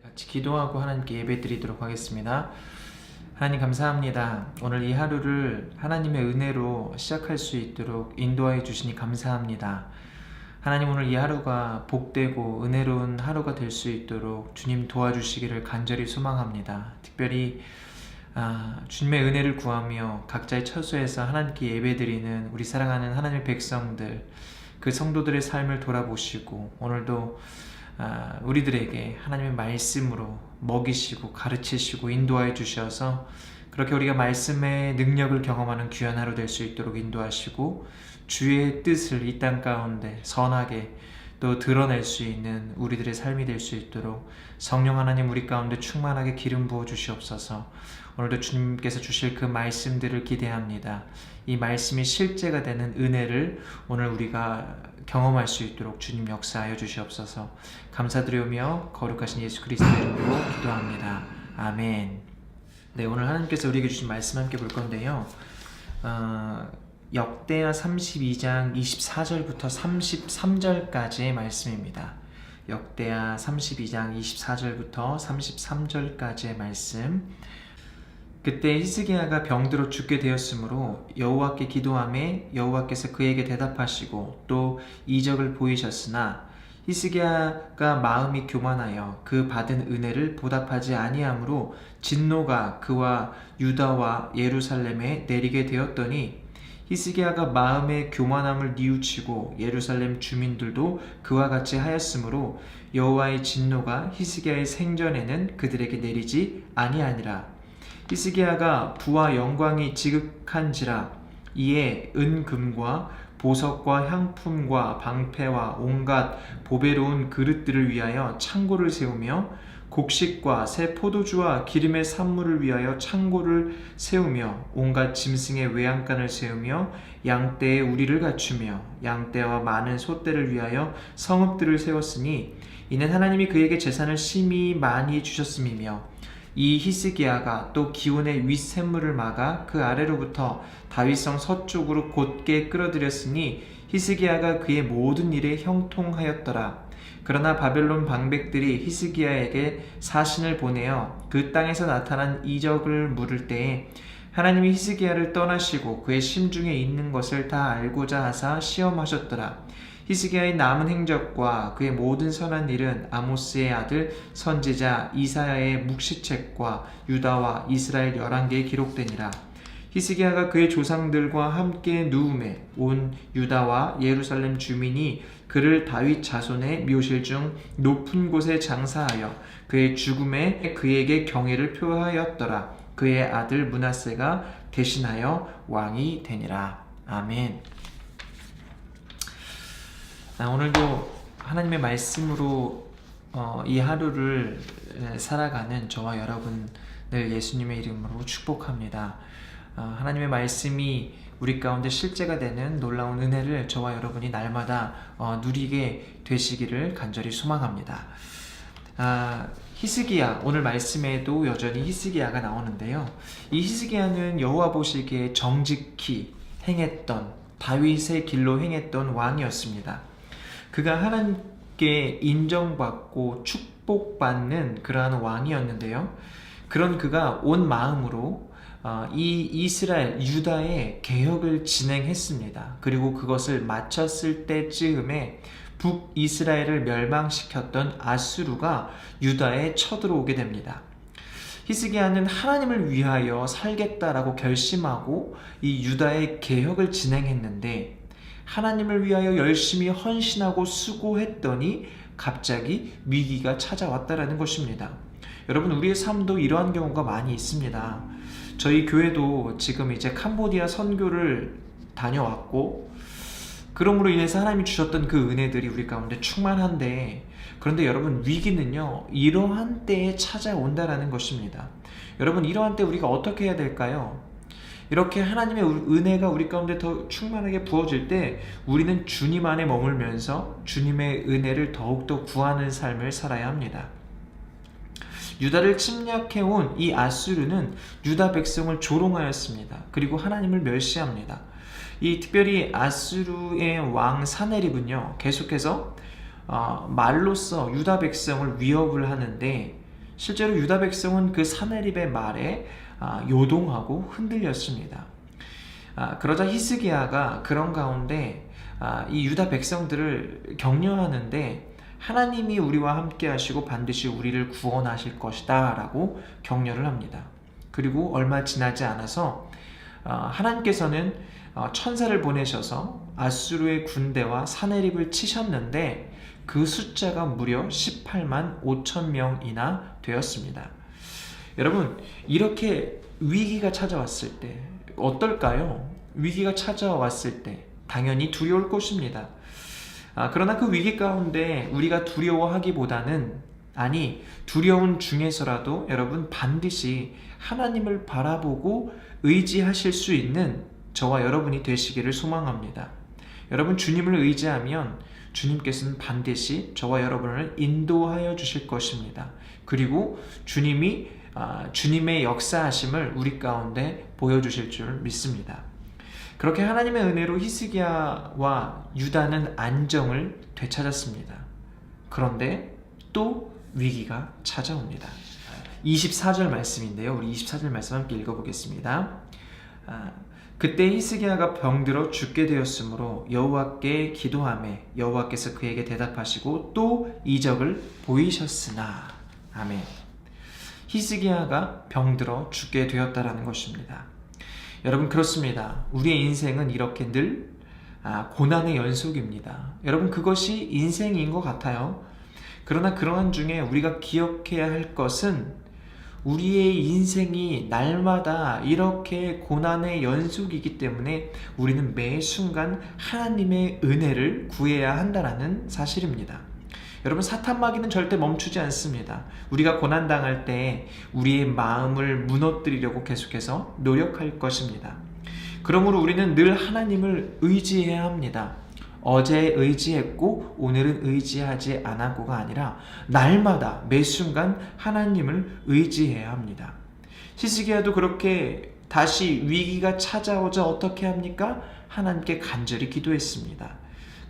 같이 기도하고 하나님께 예배드리도록 하겠습니다. 하나님 감사합니다. 오늘 이 하루를 하나님의 은혜로 시작할 수 있도록 인도하여 주시니 감사합니다. 하나님, 오늘 이 하루가 복되고 은혜로운 하루가 될 수 있도록 주님 도와주시기를 간절히 소망합니다. 특별히 주님의 은혜를 구하며 각자의 처소에서 하나님께 예배드리는 우리 사랑하는 하나님의 백성들, 그 성도들의 삶을 돌아보시고 오늘도 우리들에게 하나님의 말씀으로 먹이시고 가르치시고 인도하여 주셔서 그렇게 우리가 말씀의 능력을 경험하는 귀한 하루 될 수 있도록 인도하시고 주의 뜻을 이 땅 가운데 선하게 또 드러낼 수 있는 우리들의 삶이 될 수 있도록 성령 하나님 우리 가운데 충만하게 기름 부어 주시옵소서. 오늘도 주님께서 주실 그 말씀들을 기대합니다. 이 말씀이 실제가 되는 은혜를 오늘 우리가 경험할 수 있도록 주님 역사하여 주시옵소서. 감사드리오며 거룩하신 예수 그리스도의 이름으로 기도합니다. 아멘. 네, 오늘 하나님께서 우리에게 주신 말씀 함께 볼 건데요. 역대하 32장 24절부터 33절까지의 말씀입니다. 역대하 32장 24절부터 33절까지의 말씀. 그때 히스기야가 병들어 죽게 되었으므로 여호와께 기도하매 여호와께서 그에게 대답하시고 또 이적을 보이셨으나 히스기야가 마음이 교만하여 그 받은 은혜를 보답하지 아니하므로 진노가 그와 유다와 예루살렘에 내리게 되었더니 히스기야가 마음의 교만함을 뉘우치고 예루살렘 주민들도 그와 같이 하였으므로 여호와의 진노가 히스기야의 생전에는 그들에게 내리지 아니하니라. 히스기야가 부와 영광이 지극한지라. 이에 은금과 보석과 향품과 방패와 온갖 보배로운 그릇들을 위하여 창고를 세우며 곡식과 새 포도주와 기름의 산물을 위하여 창고를 세우며 온갖 짐승의 외양간을 세우며 양떼의 우리를 갖추며 양떼와 많은 소떼를 위하여 성읍들을 세웠으니 이는 하나님이 그에게 재산을 심히 많이 주셨음이며 이 히스기야가 또 기온의 윗샘물을 막아 그 아래로부터 다윗성 서쪽으로 곧게 끌어들였으니 히스기야가 그의 모든 일에 형통하였더라. 그러나 바벨론 방백들이 히스기야에게 사신을 보내어 그 땅에서 나타난 이적을 물을 때에 하나님이 히스기야를 떠나시고 그의 심중에 있는 것을 다 알고자 하사 시험하셨더라. 히스기야의 남은 행적과 그의 모든 선한 일은 아모스의 아들 선지자 이사야의 묵시책과 유다와 이스라엘 11개에 기록되니라. 히스기야가 그의 조상들과 함께 누움에 온 유다와 예루살렘 주민이 그를 다윗 자손의 묘실 중 높은 곳에 장사하여 그의 죽음에 그에게 경애를 표하였더라. 그의 아들 므낫세가 대신하여 왕이 되니라. 아멘. 오늘도 하나님의 말씀으로 이 하루를 살아가는 저와 여러분을 예수님의 이름으로 축복합니다. 하나님의 말씀이 우리 가운데 실제가 되는 놀라운 은혜를 저와 여러분이 날마다 누리게 되시기를 간절히 소망합니다. 히스기야, 오늘 말씀에도 여전히 히스기야가 나오는데요. 이 히스기야는 여호와 보시기에 정직히 행했던 다윗의 길로 행했던 왕이었습니다. 그가 하나님께 인정받고 축복받는 그러한 왕이었는데요. 그런 그가 온 마음으로 이 이스라엘, 유다의 개혁을 진행했습니다. 그리고 그것을 마쳤을 때쯤에 북이스라엘을 멸망시켰던 아수르가 유다에 쳐들어오게 됩니다. 히스기야는 하나님을 위하여 살겠다라고 결심하고 이 유다의 개혁을 진행했는데 하나님을 위하여 열심히 헌신하고 수고했더니 갑자기 위기가 찾아왔다라는 것입니다. 여러분, 우리의 삶도 이러한 경우가 많이 있습니다. 저희 교회도 지금 이제 캄보디아 선교를 다녀왔고 그러므로 인해서 하나님이 주셨던 그 은혜들이 우리 가운데 충만한데, 그런데 여러분, 위기는요 이러한 때에 찾아온다라는 것입니다. 여러분, 이러한 때 우리가 어떻게 해야 될까요? 이렇게 하나님의 은혜가 우리 가운데 더 충만하게 부어질 때 우리는 주님 안에 머물면서 주님의 은혜를 더욱더 구하는 삶을 살아야 합니다. 유다를 침략해온 이 아수르는 유다 백성을 조롱하였습니다. 그리고 하나님을 멸시합니다. 이 특별히 아수르의 왕 사네립은요 계속해서 말로써 유다 백성을 위협을 하는데 실제로 유다 백성은 그 사내립의 말에 요동하고 흔들렸습니다. 그러자 히스기야가 그런 가운데 이 유다 백성들을 격려하는데 하나님이 우리와 함께 하시고 반드시 우리를 구원하실 것이다 라고 격려를 합니다. 그리고 얼마 지나지 않아서 하나님께서는 천사를 보내셔서 아수르의 군대와 사내립을 치셨는데 그 숫자가 무려 18만 5천 명이나 되었습니다. 여러분, 이렇게 위기가 찾아왔을 때 어떨까요? 위기가 찾아왔을 때 당연히 두려울 것입니다. 그러나 그 위기 가운데 우리가 두려워하기보다는, 두려운 중에서라도 여러분 반드시 하나님을 바라보고 의지하실 수 있는 저와 여러분이 되시기를 소망합니다. 여러분, 주님을 의지하면 주님께서는 반드시 저와 여러분을 인도하여 주실 것입니다. 그리고 주님의 역사하심을 우리 가운데 보여주실 줄 믿습니다. 그렇게 하나님의 은혜로 히스기야와 유다는 안정을 되찾았습니다. 그런데 또 위기가 찾아옵니다. 24절 말씀인데요. 우리 24절 말씀 함께 읽어보겠습니다. 그때 히스기야가 병들어 죽게 되었으므로 여호와께 기도하매 여호와께서 그에게 대답하시고 또 이적을 보이셨으나. 아멘. 히스기야가 병들어 죽게 되었다라는 것입니다. 여러분, 그렇습니다. 우리의 인생은 이렇게 늘 고난의 연속입니다. 여러분, 그것이 인생인 것 같아요. 그러나 그러한 중에 우리가 기억해야 할 것은 우리의 인생이 날마다 이렇게 고난의 연속이기 때문에 우리는 매 순간 하나님의 은혜를 구해야 한다는 사실입니다. 여러분, 사탄마귀는 절대 멈추지 않습니다. 우리가 고난당할 때 우리의 마음을 무너뜨리려고 계속해서 노력할 것입니다. 그러므로 우리는 늘 하나님을 의지해야 합니다. 어제 의지했고 오늘은 의지하지 않았고가 아니라 날마다 매 순간 하나님을 의지해야 합니다. 히스기야도 그렇게 다시 위기가 찾아오자 어떻게 합니까? 하나님께 간절히 기도했습니다.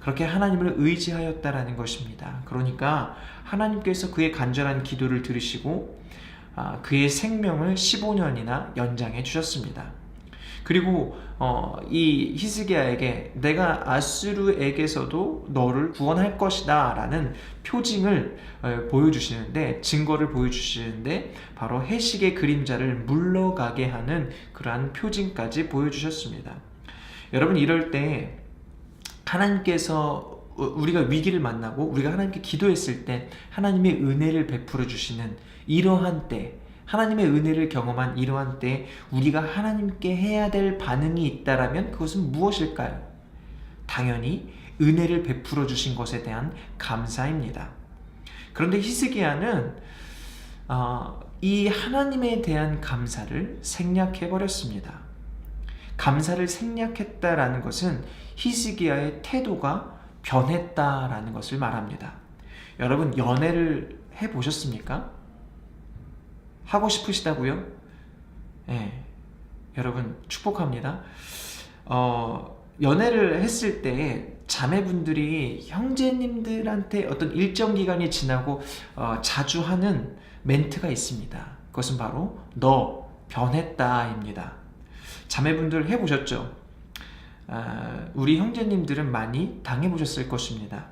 그렇게 하나님을 의지하였다라는 것입니다. 그러니까 하나님께서 그의 간절한 기도를 들으시고 그의 생명을 15년이나 연장해 주셨습니다. 그리고 이 히스기야에게 내가 아수르에게서도 너를 구원할 것이다 라는 표징을 보여주시는데, 증거를 보여주시는데 바로 해식의 그림자를 물러가게 하는 그러한 표징까지 보여주셨습니다. 여러분, 이럴 때 하나님께서 우리가 위기를 만나고 우리가 하나님께 기도했을 때 하나님의 은혜를 베풀어 주시는 이러한 때, 하나님의 은혜를 경험한 이러한 때 우리가 하나님께 해야 될 반응이 있다라면 그것은 무엇일까요? 당연히 은혜를 베풀어 주신 것에 대한 감사입니다. 그런데 히스기야는 이 하나님에 대한 감사를 생략해 버렸습니다. 감사를 생략했다라는 것은 히스기야의 태도가 변했다라는 것을 말합니다. 여러분, 연애를 해보셨습니까? 하고 싶으시다고요? 네, 여러분 축복합니다. 연애를 했을 때 자매분들이 형제님들한테 어떤 일정 기간이 지나고 자주 하는 멘트가 있습니다. 그것은 바로 너 변했다입니다. 자매분들 해보셨죠? 우리 형제님들은 많이 당해보셨을 것입니다.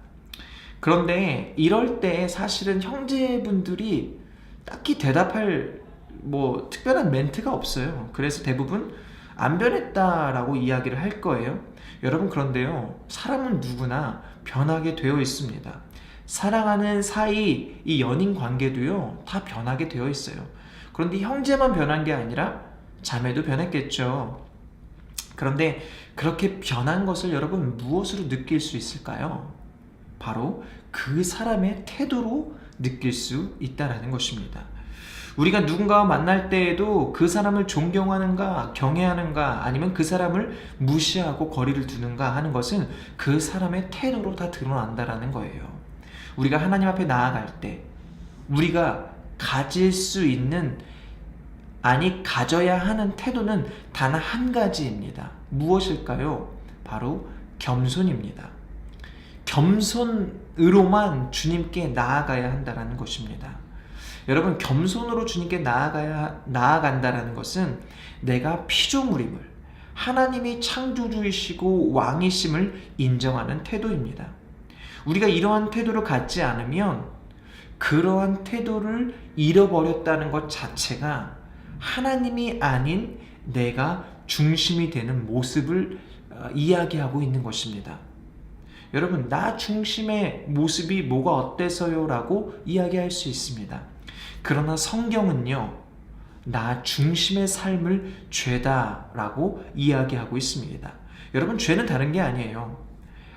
그런데 이럴 때 사실은 형제분들이 딱히 대답할 특별한 멘트가 없어요. 그래서 대부분 안 변했다라고 이야기를 할 거예요. 여러분, 그런데요, 사람은 누구나 변하게 되어 있습니다. 사랑하는 사이, 이 연인 관계도요 다 변하게 되어 있어요. 그런데 형제만 변한 게 아니라 자매도 변했겠죠. 그런데 그렇게 변한 것을 여러분 무엇으로 느낄 수 있을까요? 바로 그 사람의 태도로 느낄 수 있다는 것입니다. 우리가 누군가와 만날 때에도 그 사람을 존경하는가, 경외하는가, 아니면 그 사람을 무시하고 거리를 두는가 하는 것은 그 사람의 태도로 다 드러난다는 거예요. 우리가 하나님 앞에 나아갈 때 우리가 가질 수 있는, 가져야 하는 태도는 단 한 가지입니다. 무엇일까요? 바로 겸손입니다. 겸손으로만 주님께 나아가야 한다는 것입니다. 여러분, 겸손으로 주님께 나아간다라는 것은 내가 피조물임을, 하나님이 창조주이시고 왕이심을 인정하는 태도입니다. 우리가 이러한 태도를 갖지 않으면 그러한 태도를 잃어버렸다는 것 자체가 하나님이 아닌 내가 중심이 되는 모습을 이야기하고 있는 것입니다. 여러분, 나 중심의 모습이 뭐가 어때서요? 라고 이야기할 수 있습니다. 그러나 성경은요, 나 중심의 삶을 죄다라고 이야기하고 있습니다. 여러분, 죄는 다른 게 아니에요.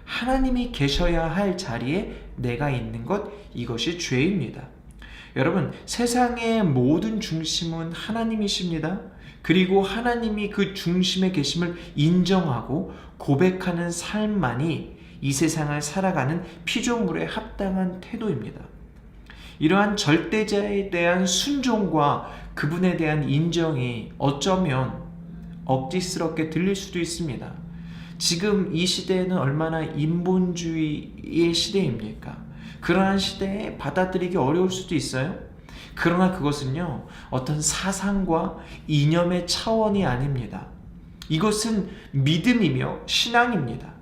하나님이 계셔야 할 자리에 내가 있는 것, 이것이 죄입니다. 여러분, 세상의 모든 중심은 하나님이십니다. 그리고 하나님이 그 중심에 계심을 인정하고 고백하는 삶만이 이 세상을 살아가는 피조물에 합당한 태도입니다. 이러한 절대자에 대한 순종과 그분에 대한 인정이 어쩌면 억지스럽게 들릴 수도 있습니다. 지금 이 시대에는 얼마나 인본주의의 시대입니까? 그러한 시대에 받아들이기 어려울 수도 있어요. 그러나 그것은요, 어떤 사상과 이념의 차원이 아닙니다. 이것은 믿음이며 신앙입니다.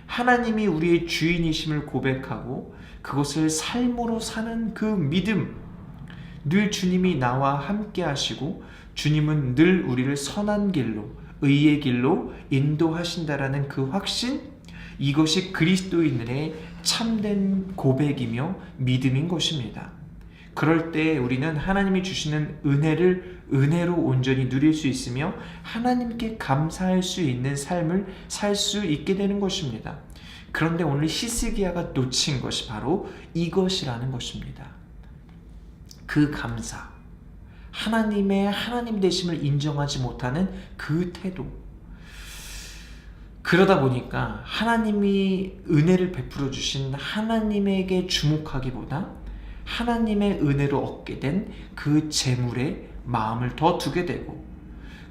하나님이 우리의 주인이심을 고백하고 그것을 삶으로 사는 그 믿음, 늘 주님이 나와 함께 하시고 주님은 늘 우리를 선한 길로, 의의 길로 인도하신다라는 그 확신, 이것이 그리스도인들의 참된 고백이며 믿음인 것입니다. 그럴 때 우리는 하나님이 주시는 은혜를 은혜로 온전히 누릴 수 있으며 하나님께 감사할 수 있는 삶을 살 수 있게 되는 것입니다. 그런데 오늘 히스기야가 놓친 것이 바로 이것이라는 것입니다. 그 감사, 하나님의 하나님 되심을 인정하지 못하는 그 태도. 그러다 보니까 하나님이 은혜를 베풀어 주신 하나님에게 주목하기보다 하나님의 은혜로 얻게 된 그 재물에 마음을 더 두게 되고,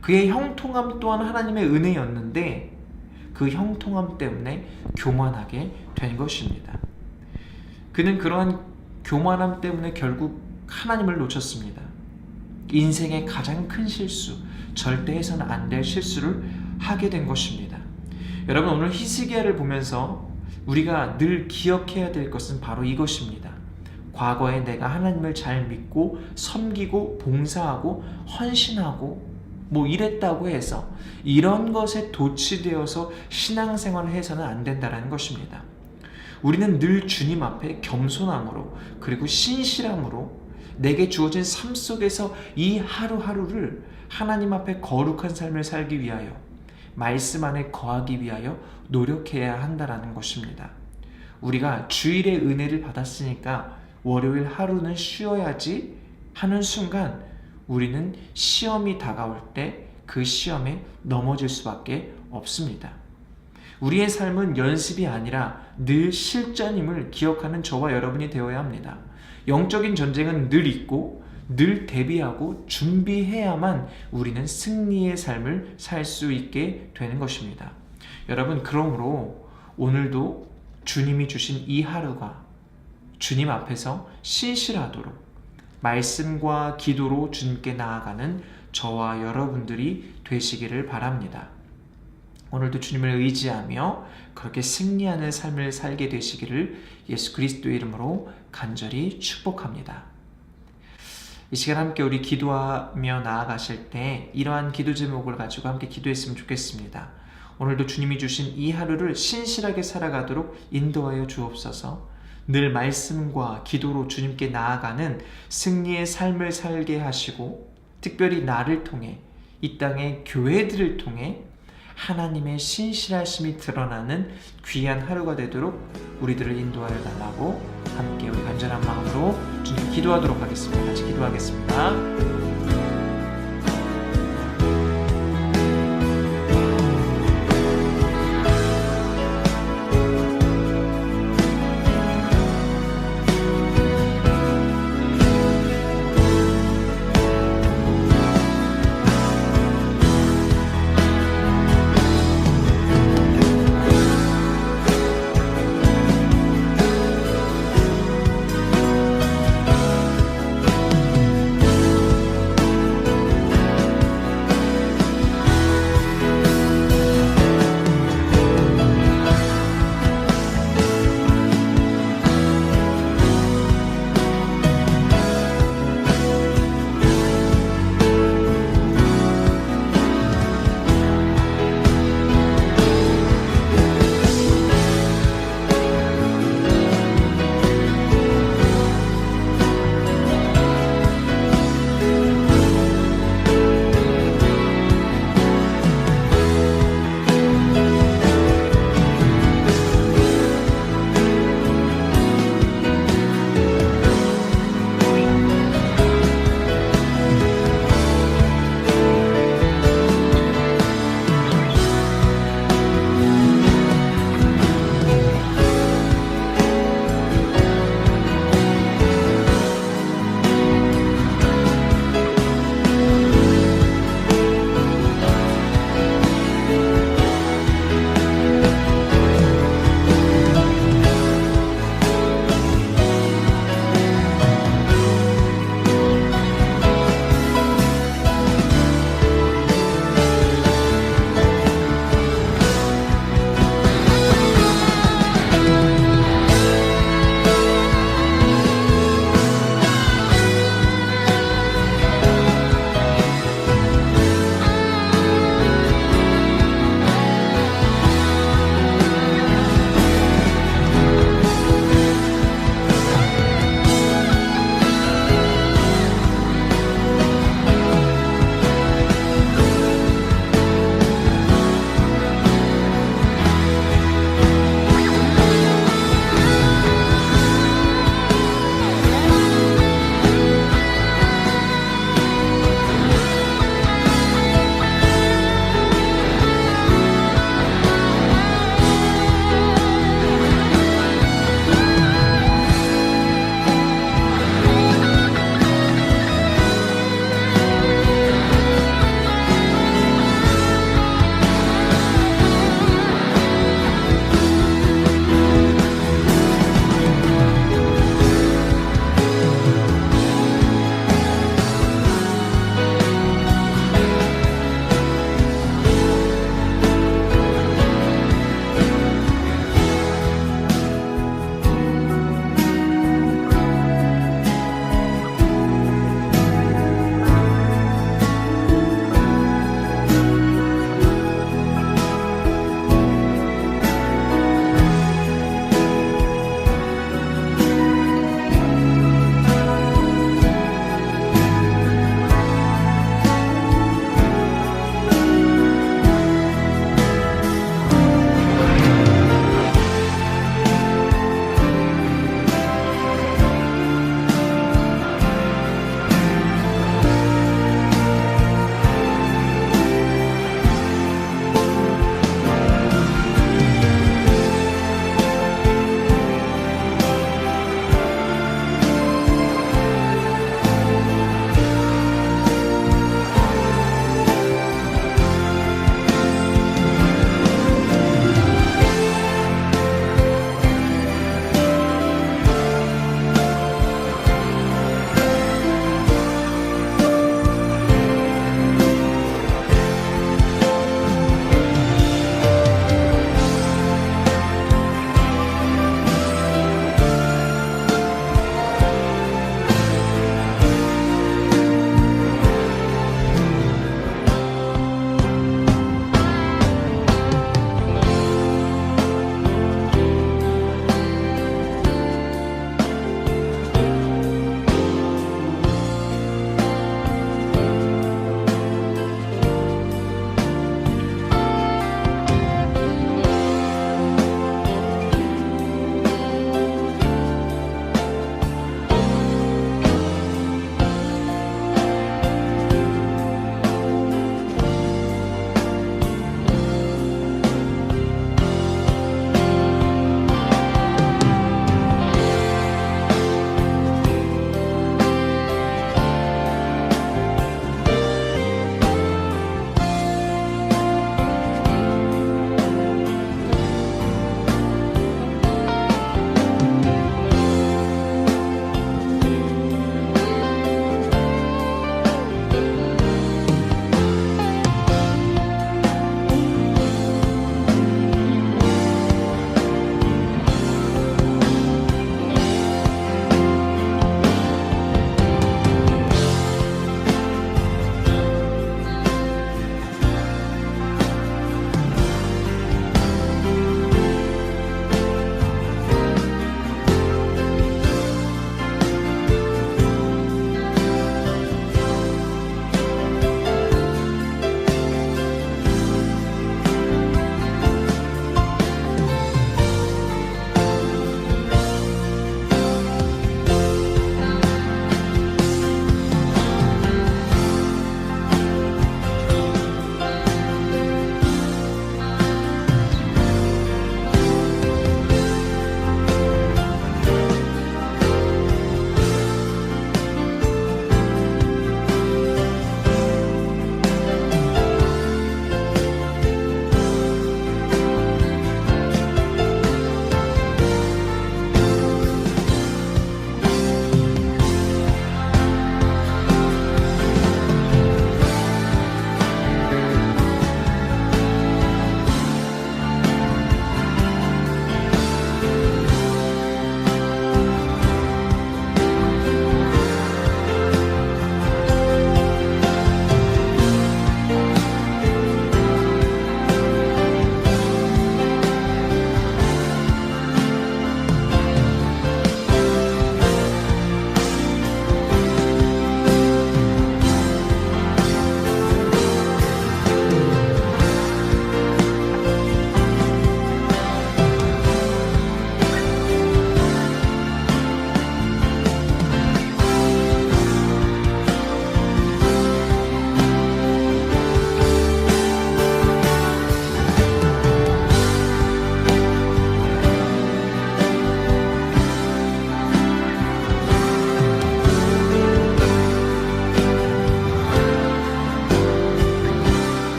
그의 형통함 또한 하나님의 은혜였는데 그 형통함 때문에 교만하게 된 것입니다. 그는 그러한 교만함 때문에 결국 하나님을 놓쳤습니다. 인생의 가장 큰 실수, 절대 해서는 안 될 실수를 하게 된 것입니다. 여러분, 오늘 히스기야를 보면서 우리가 늘 기억해야 될 것은 바로 이것입니다. 과거에 내가 하나님을 잘 믿고 섬기고 봉사하고 헌신하고 이랬다고 해서 이런 것에 도취되어서 신앙생활을 해서는 안 된다는 것입니다. 우리는 늘 주님 앞에 겸손함으로 그리고 신실함으로 내게 주어진 삶 속에서 이 하루하루를 하나님 앞에 거룩한 삶을 살기 위하여, 말씀 안에 거하기 위하여 노력해야 한다는 것입니다. 우리가 주일의 은혜를 받았으니까 월요일 하루는 쉬어야지 하는 순간 우리는 시험이 다가올 때 그 시험에 넘어질 수밖에 없습니다. 우리의 삶은 연습이 아니라 늘 실전임을 기억하는 저와 여러분이 되어야 합니다. 영적인 전쟁은 늘 있고 늘 대비하고 준비해야만 우리는 승리의 삶을 살 수 있게 되는 것입니다. 여러분, 그러므로 오늘도 주님이 주신 이 하루가 주님 앞에서 신실하도록 말씀과 기도로 주님께 나아가는 저와 여러분들이 되시기를 바랍니다. 오늘도 주님을 의지하며 그렇게 승리하는 삶을 살게 되시기를 예수 그리스도의 이름으로 간절히 축복합니다. 이 시간 함께 우리 기도하며 나아가실 때 이러한 기도 제목을 가지고 함께 기도했으면 좋겠습니다. 오늘도 주님이 주신 이 하루를 신실하게 살아가도록 인도하여 주옵소서. 늘 말씀과 기도로 주님께 나아가는 승리의 삶을 살게 하시고, 특별히 나를 통해 이 땅의 교회들을 통해 하나님의 신실하심이 드러나는 귀한 하루가 되도록 우리들을 인도하여 달라고 함께 우리 간절한 마음으로 주님 기도하도록 하겠습니다. 같이 기도하겠습니다.